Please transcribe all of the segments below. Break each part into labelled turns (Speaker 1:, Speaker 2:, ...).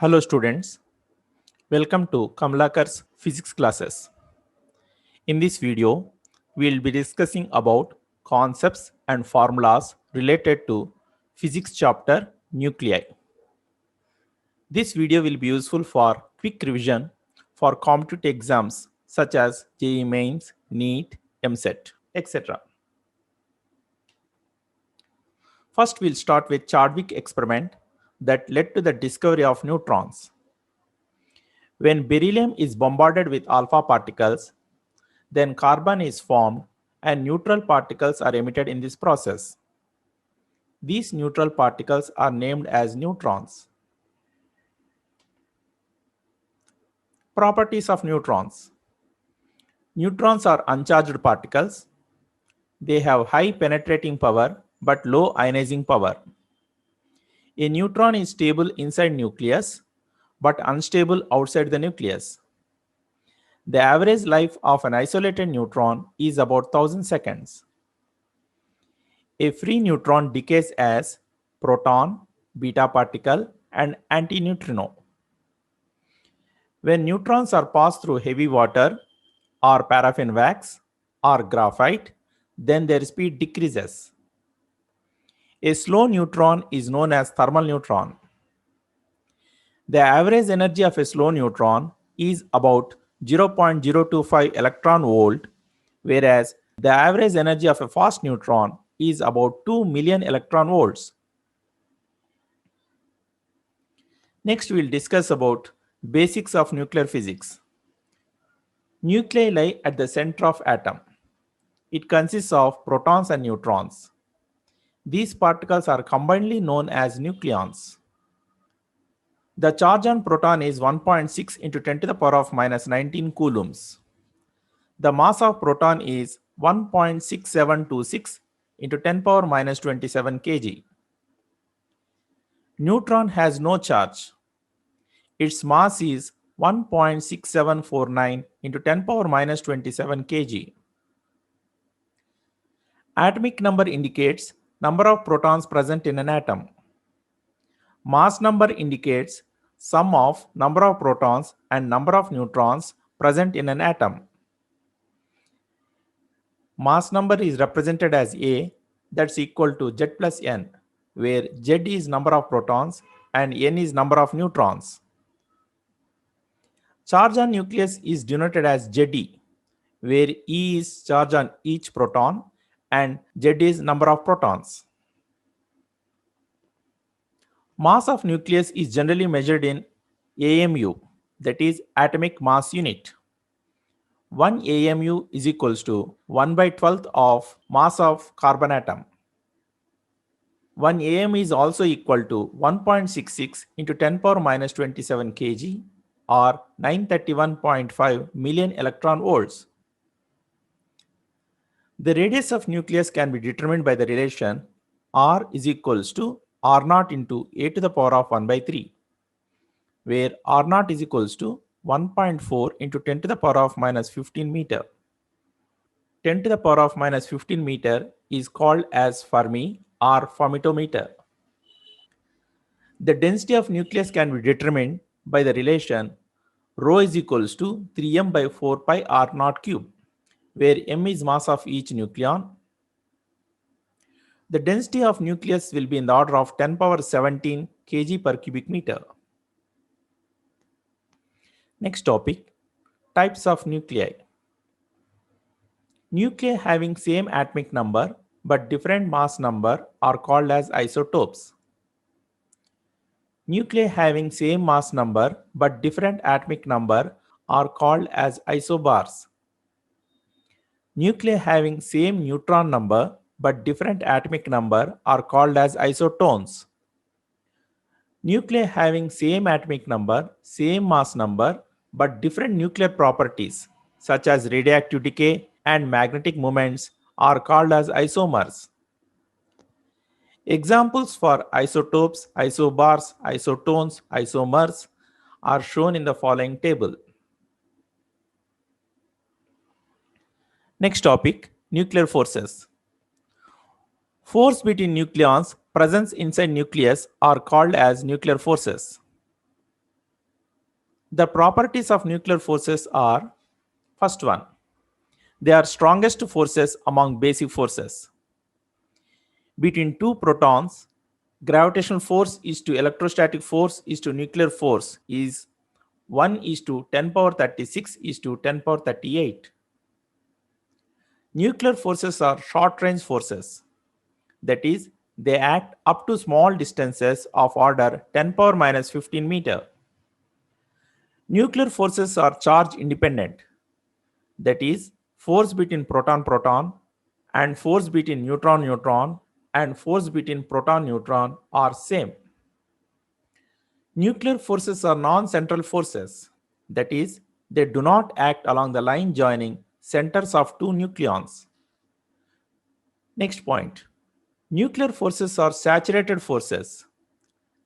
Speaker 1: Hello students, welcome to Kamlakar's physics classes. In this video, we will be discussing about concepts and formulas related to physics chapter nuclei. This video will be useful for quick revision for competitive exams such as JEE Mains, NEET, MCET, etc. First, we'll start with Chadwick experiment that led to the discovery of neutrons. When beryllium is bombarded with alpha particles, then carbon is formed and neutral particles are emitted in this process. These neutral particles are named as neutrons. Properties of neutrons. Neutrons are uncharged particles. They have high penetrating power but low ionizing power. A neutron is stable inside nucleus but unstable outside the nucleus. The average life of an isolated neutron is about 1000 seconds. A free neutron decays as proton, beta particle, and antineutrino. When neutrons are passed through heavy water or paraffin wax or graphite, then their speed decreases. A slow neutron is known as thermal neutron. The average energy of a slow neutron is about 0.025 electron volt, whereas the average energy of a fast neutron is about 2 million electron volts. Next, we'll discuss about basics of nuclear physics. Nuclei lie at the center of atom. It consists of protons and neutrons. These particles are combinedly known as nucleons. The charge on proton is 1.6 into 10 to the power of minus 19 coulombs. The mass of proton is 1.6726 into 10 power minus 27 kg. Neutron has no charge. Its mass is 1.6749 into 10 power minus 27 kg. Atomic number indicates number of protons present in an atom. Mass number indicates sum of number of protons and number of neutrons present in an atom. Mass number is represented as A, that's equal to Z plus N, where Z is number of protons and N is number of neutrons. Charge on nucleus is denoted as Ze, where E is charge on each proton and Z is number of protons. Mass of nucleus is generally measured in AMU, that is atomic mass unit. 1 AMU is equals to 1 by 12th of mass of carbon atom. 1 AM is also equal to 1.66 into 10 power minus 27 kg or 931.5 million electron volts. The radius of nucleus can be determined by the relation R is equals to R naught into A to the power of 1 by 3, where R naught is equals to 1.4 into 10 to the power of minus 15 meter. 10 to the power of minus 15 meter is called as Fermi or fermitometer. The density of nucleus can be determined by the relation rho is equals to 3m by 4 pi r naught cube, where m is mass of each nucleon. The density of nucleus will be in the order of 10 power 17 kg per cubic meter. Next topic, types of nuclei. Nuclei having same atomic number but different mass number are called as isotopes. Nuclei having same mass number but different atomic number are called as isobars. Nuclei having same neutron number but different atomic number are called as isotones. Nuclei having same atomic number, same mass number but different nuclear properties such as radioactive decay and magnetic moments are called as isomers. Examples for isotopes, isobars, isotones, isomers are shown in the following table. Next topic, nuclear forces. Force between nucleons present inside nucleus are called as nuclear forces. The properties of nuclear forces are: first one, they are strongest forces among basic forces. Between two protons, gravitational force is to electrostatic force is to nuclear force is 1 is to 10 power 36 is to 10 power 38. Nuclear forces are short range forces. That is, they act up to small distances of order 10 power minus 15 meter. Nuclear forces are charge independent. That is, force between proton-proton and force between neutron-neutron and force between proton-neutron are same. Nuclear forces are non-central forces. That is, they do not act along the line joining centers of two nucleons. Next point. Nuclear forces are saturated forces.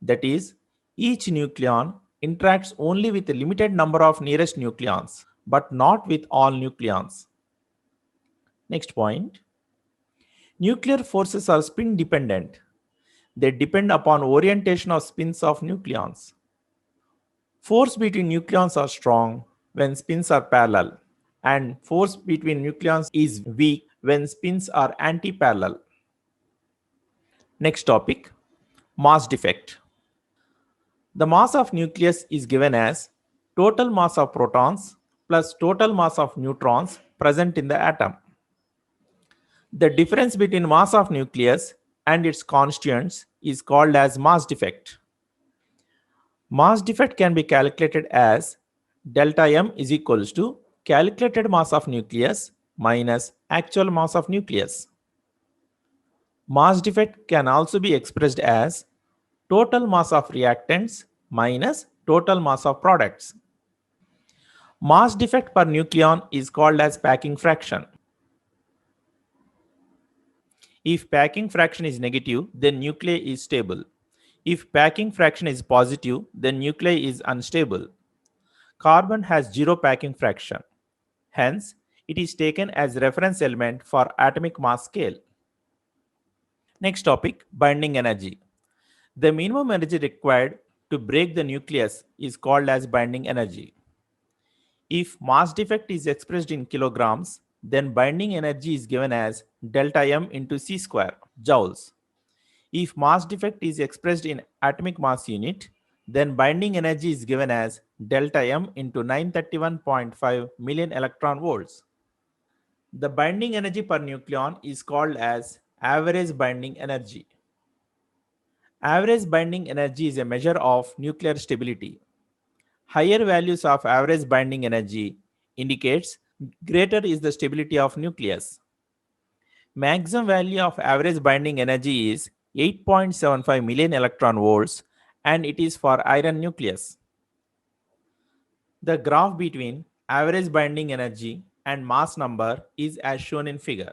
Speaker 1: That is, each nucleon interacts only with a limited number of nearest nucleons, but not with all nucleons. Next point. Nuclear forces are spin dependent. They depend upon orientation of spins of nucleons. Force between nucleons are strong when spins are parallel, and force between nucleons is weak when spins are anti-parallel. Next topic, mass defect. The mass of nucleus is given as total mass of protons plus total mass of neutrons present in the atom. The difference between mass of nucleus and its constituents is called as mass defect. Mass defect can be calculated as delta M is equals to calculated mass of nucleus minus actual mass of nucleus. Mass defect can also be expressed as total mass of reactants minus total mass of products. Mass defect per nucleon is called as packing fraction. If packing fraction is negative, then nuclei is stable. If packing fraction is positive, then nuclei is unstable. Carbon has zero packing fraction. Hence, it is taken as reference element for atomic mass scale. Next topic, binding energy. The minimum energy required to break the nucleus is called as binding energy. If mass defect is expressed in kilograms, then binding energy is given as delta M into C square, joules. If mass defect is expressed in atomic mass unit, then binding energy is given as delta M into 931.5 million electron volts. The binding energy per nucleon is called as average binding energy. Average binding energy is a measure of nuclear stability. Higher values of average binding energy indicates greater is the stability of nucleus. Maximum value of average binding energy is 8.75 million electron volts and it is for iron nucleus. The graph between average binding energy and mass number is as shown in figure.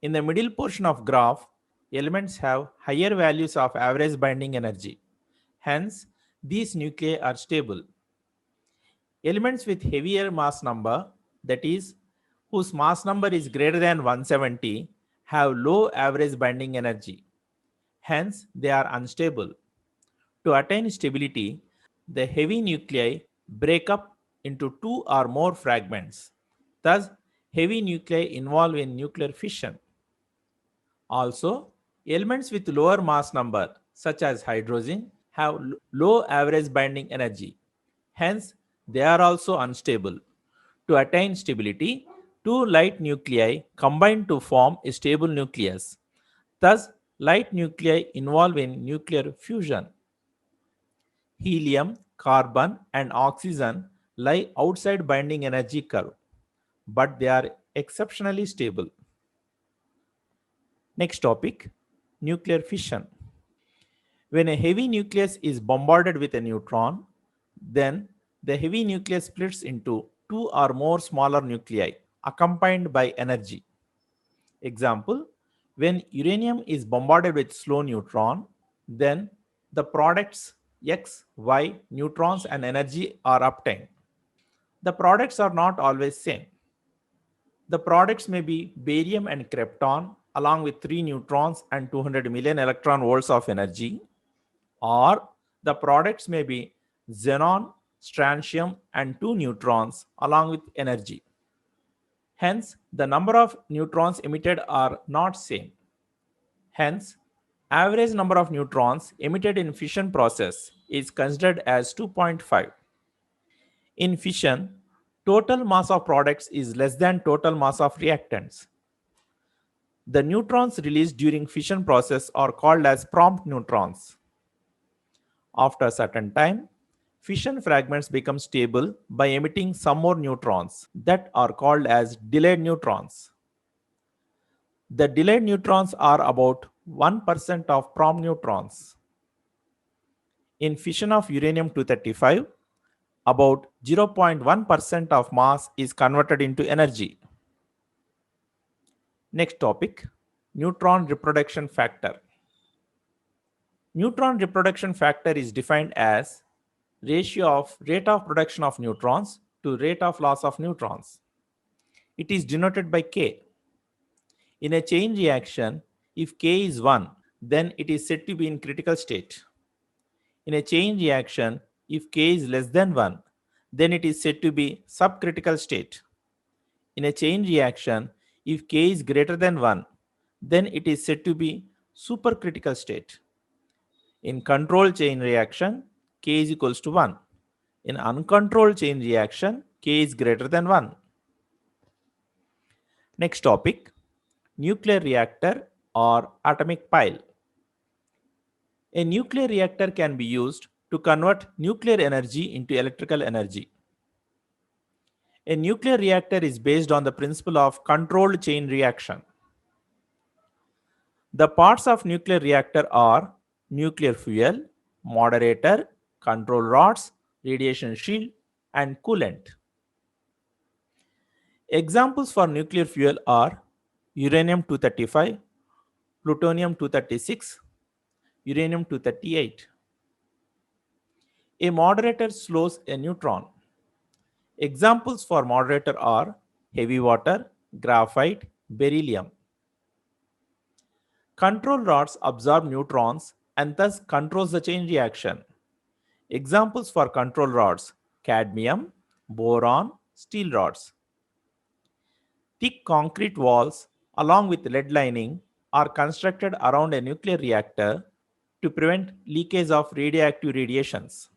Speaker 1: In the middle portion of graph, elements have higher values of average binding energy. Hence, these nuclei are stable. Elements with heavier mass number, that is, whose mass number is greater than 170, have low average binding energy. Hence, they are unstable. To attain stability, the heavy nuclei break up into two or more fragments. Thus, heavy nuclei involve in nuclear fission. Also, elements with lower mass number, such as hydrogen, have low average binding energy. Hence, they are also unstable. To attain stability, two light nuclei combine to form a stable nucleus. Thus, light nuclei involve in nuclear fusion. Helium, carbon, and oxygen lie outside binding energy curve, but they are exceptionally stable. Next topic, nuclear fission. When a heavy nucleus is bombarded with a neutron, then the heavy nucleus splits into two or more smaller nuclei accompanied by energy. Example, when uranium is bombarded with slow neutron, then the products X, Y, neutrons and energy are obtained. The products are not always same. The products may be barium and krypton along with 3 neutrons and 200 million electron volts of energy, or the products may be xenon, strontium, and 2 neutrons along with energy. Hence, the number of neutrons emitted are not same. Hence, average number of neutrons emitted in fission process is considered as 2.5. In fission, total mass of products is less than total mass of reactants. The neutrons released during fission process are called as prompt neutrons. After a certain time, fission fragments become stable by emitting some more neutrons that are called as delayed neutrons. The delayed neutrons are about 1% of prompt neutrons. In fission of uranium-235, about 0.1% of mass is converted into energy. Next topic, neutron reproduction factor. Neutron reproduction factor is defined as ratio of rate of production of neutrons to rate of loss of neutrons. It is denoted by K. In a chain reaction, if K is 1, then it is said to be in critical state. In a chain reaction, if K is less than 1, then it is said to be subcritical state. In a chain reaction, if K is greater than 1, then it is said to be supercritical state. In controlled chain reaction, K is equals to 1. In uncontrolled chain reaction, K is greater than 1. Next topic, nuclear reactor or atomic pile. A nuclear reactor can be used to convert nuclear energy into electrical energy. A nuclear reactor is based on the principle of controlled chain reaction. The parts of nuclear reactor are nuclear fuel, moderator, control rods, radiation shield, and coolant. Examples for nuclear fuel are uranium-235, plutonium-236, uranium-238. A moderator slows a neutron. Examples for moderator are heavy water, graphite, beryllium. Control rods absorb neutrons and thus controls the chain reaction. Examples for control rods: cadmium, boron, steel rods. Thick concrete walls along with lead lining are constructed around a nuclear reactor to prevent leakage of radioactive radiations.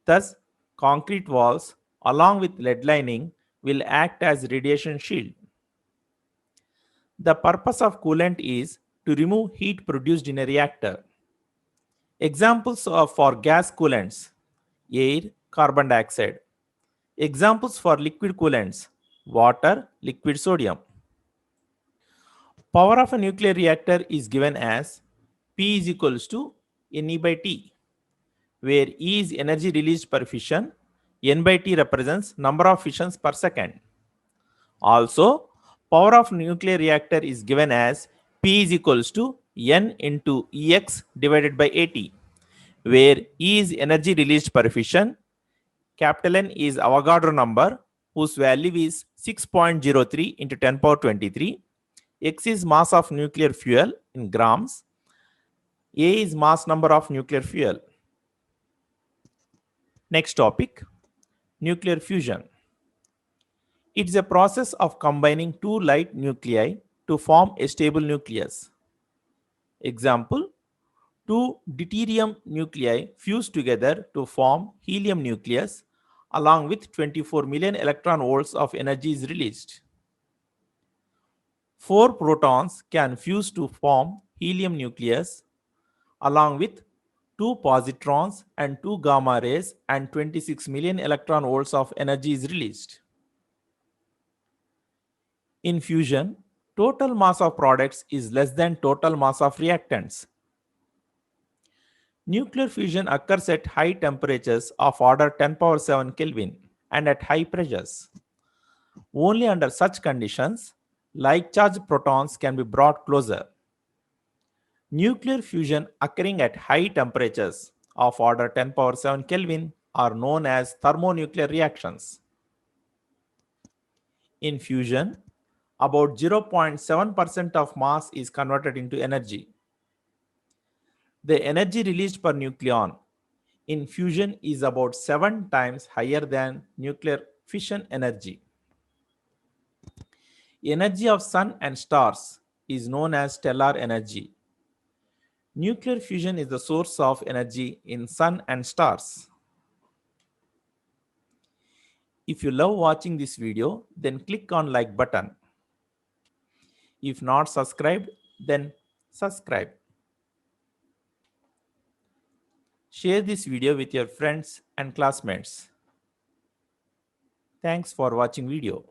Speaker 1: Thus, concrete walls along with lead lining will act as radiation shield. The purpose of coolant is to remove heat produced in a reactor. Examples for gas coolants: air, carbon dioxide. Examples for liquid coolants: water, liquid sodium. Power of a nuclear reactor is given as P is equals to Ne by T, where E is energy released per fission, N by T represents number of fissions per second. Also, power of nuclear reactor is given as P is equals to N into Ex divided by At, where E is energy released per fission, capital N is Avogadro number whose value is 6.03 into 10 power 23, X is mass of nuclear fuel in grams, A is mass number of nuclear fuel. Next topic, nuclear fusion. It is a process of combining two light nuclei to form a stable nucleus. Example, two deuterium nuclei fuse together to form helium nucleus along with 24 million electron volts of energy is released. 4 protons can fuse to form helium nucleus along with 2 positrons and 2 gamma rays, and 26 million electron volts of energy is released. In fusion, total mass of products is less than total mass of reactants. Nuclear fusion occurs at high temperatures of order 10 power 7 Kelvin and at high pressures. Only under such conditions, like charged protons can be brought closer. Nuclear fusion occurring at high temperatures of order 10 power 7 Kelvin are known as thermonuclear reactions. In fusion, about 0.7% of mass is converted into energy. The energy released per nucleon in fusion is about 7 times higher than nuclear fission energy. Energy of sun and stars is known as stellar energy. Nuclear fusion is the source of energy in sun and stars. If you love watching this video, then click on like button. If not subscribed, then subscribe. Share this video with your friends and classmates. Thanks for watching video.